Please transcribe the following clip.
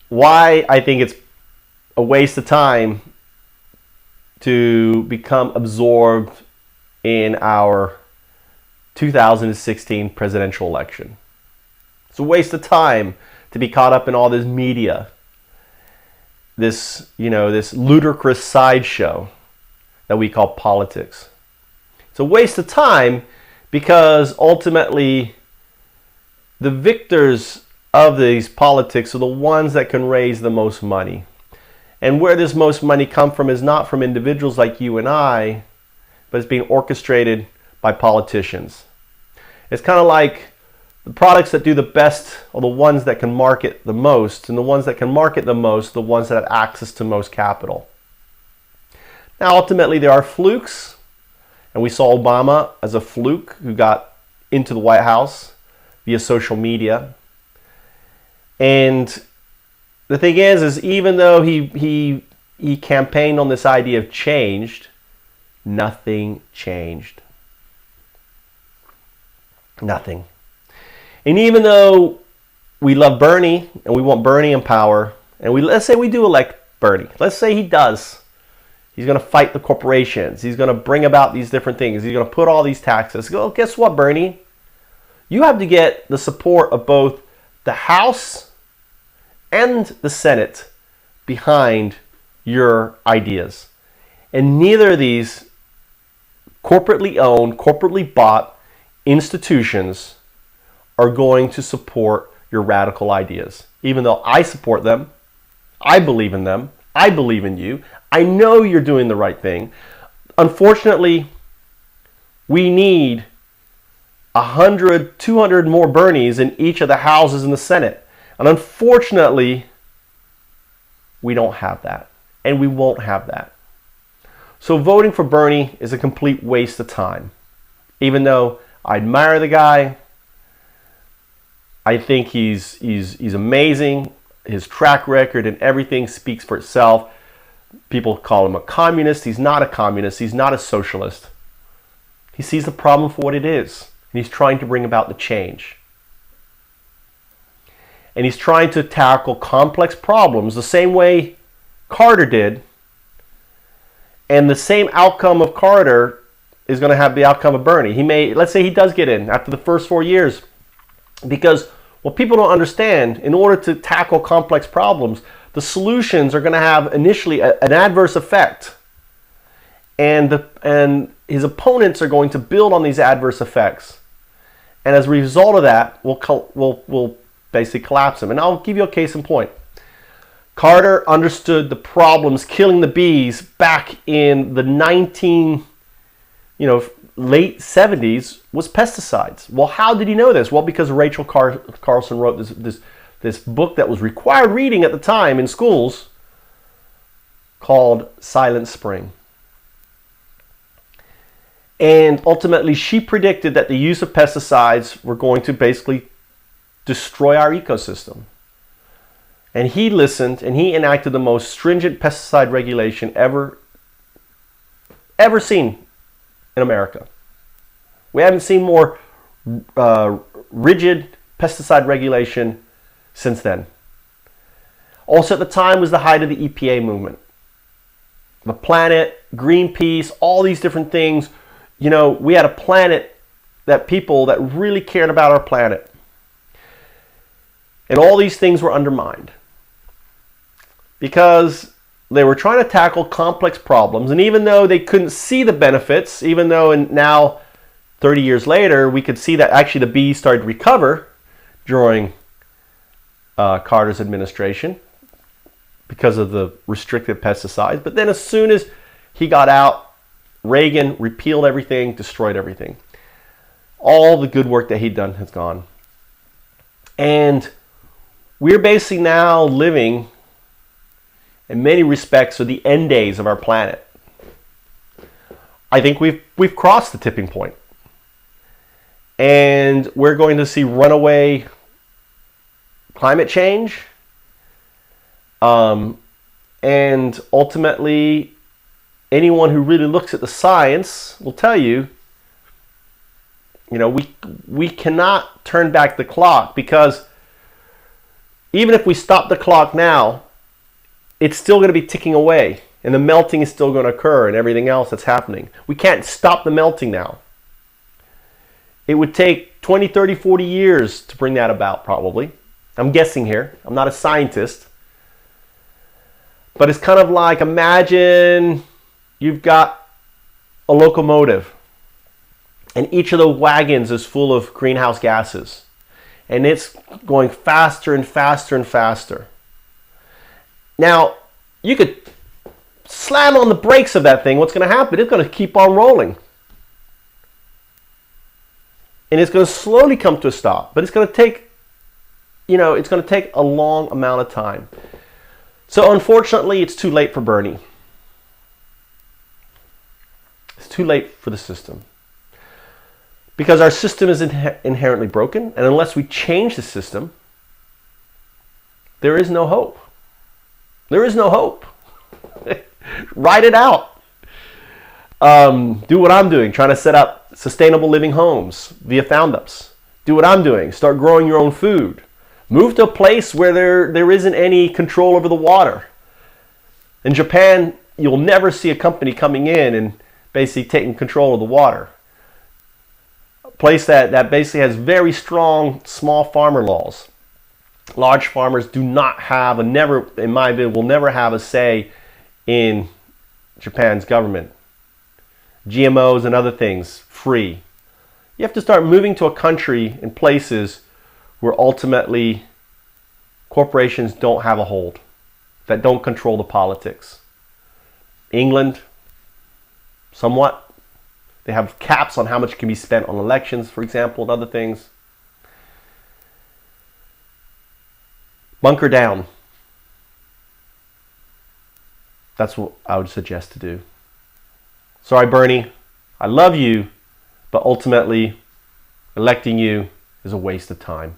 Why I think it's a waste of time to become absorbed in our 2016 presidential election. It's a waste of time to be caught up in all this media, this ludicrous sideshow that we call politics. It's a waste of time because ultimately the victors of these politics are the ones that can raise the most money. And where this most money comes from is not from individuals like you and I, but it's being orchestrated by politicians. It's kind of like the products that do the best are the ones that can market the most, and the ones that can market the most are the ones that have access to most capital. Now, ultimately, there are flukes, and we saw Obama as a fluke who got into the White House via social media. And the thing is even though he campaigned on this idea of change, nothing changed. Nothing. And even though we love Bernie and we want Bernie in power, and let's say we do elect Bernie. Let's say he does. He's going to fight the corporations. He's going to bring about these different things. He's going to put all these taxes. Well, guess what, Bernie? You have to get the support of both the House and the Senate behind your ideas. And neither of these corporately owned, corporately bought institutions are going to support your radical ideas. Even though I support them, I believe in them, I believe in you, I know you're doing the right thing. Unfortunately, we need 100, 200 more Bernies in each of the houses in the Senate. And unfortunately, we don't have that. And we won't have that. So voting for Bernie is a complete waste of time. Even though I admire the guy, I think he's amazing. His track record and everything speaks for itself. People call him a communist. He's not a communist. He's not a socialist. He sees the problem for what it is. And he's trying to bring about the change. And he's trying to tackle complex problems the same way Carter did. And the same outcome of Carter is going to have the outcome of Bernie. Let's say he does get in after the first 4 years. Because what people don't understand, in order to tackle complex problems, the solutions are going to have initially an adverse effect. And his opponents are going to build on these adverse effects. And as a result of that, we'll basically collapse him. And I'll give you a case in point. Carter understood the problems killing the bees back in the late 70s was pesticides. Well, how did he know this? Well, because Rachel Carlson wrote this book that was required reading at the time in schools called Silent Spring. And ultimately, she predicted that the use of pesticides were going to basically destroy our ecosystem. And he listened, and he enacted the most stringent pesticide regulation ever seen in America. We haven't seen more rigid pesticide regulation since then. Also at the time was the height of the EPA movement. The planet, Greenpeace, all these different things. We had a planet people that really cared about our planet. And all these things were undermined. Because they were trying to tackle complex problems. And even though they couldn't see the benefits, even though now, 30 years later, we could see that actually the bees started to recover during Carter's administration because of the restricted pesticides. But then as soon as he got out, Reagan repealed everything, destroyed everything. All the good work that he'd done has gone. And we're basically now living, in many respects, are the end days of our planet. I think we've crossed the tipping point. And we're going to see runaway climate change. And ultimately, anyone who really looks at the science will tell you You know, we cannot turn back the clock, because even if we stop the clock now, it's still going to be ticking away, and the melting is still going to occur and everything else that's happening. We can't stop the melting now. It would take 20, 30, 40 years to bring that about, probably. I'm guessing here. I'm not a scientist. But it's kind of like, imagine you've got a locomotive, and each of the wagons is full of greenhouse gases. And it's going faster and faster and faster. Now, you could slam on the brakes of that thing. What's going to happen? It's going to keep on rolling. And it's going to slowly come to a stop. But it's going to take, it's going to take a long amount of time. So unfortunately, it's too late for Bernie. It's too late for the system. Because our system is inherently broken. And unless we change the system, there is no hope. There is no hope. Write it out. Do what I'm doing, trying to set up sustainable living homes via Foundups. Do what I'm doing, start growing your own food. Move to a place where there isn't any control over the water. In Japan, you'll never see a company coming in and basically taking control of the water. A place that basically has very strong small farmer laws. Large farmers do not have, and never, in my view, will never have a say in Japan's government. GMOs and other things, free. You have to start moving to a country and places where ultimately corporations don't have a hold, that don't control the politics. England, somewhat. They have caps on how much can be spent on elections, for example, and other things. Bunker down. That's what I would suggest to do. Sorry, Bernie. I love you, but ultimately, electing you is a waste of time.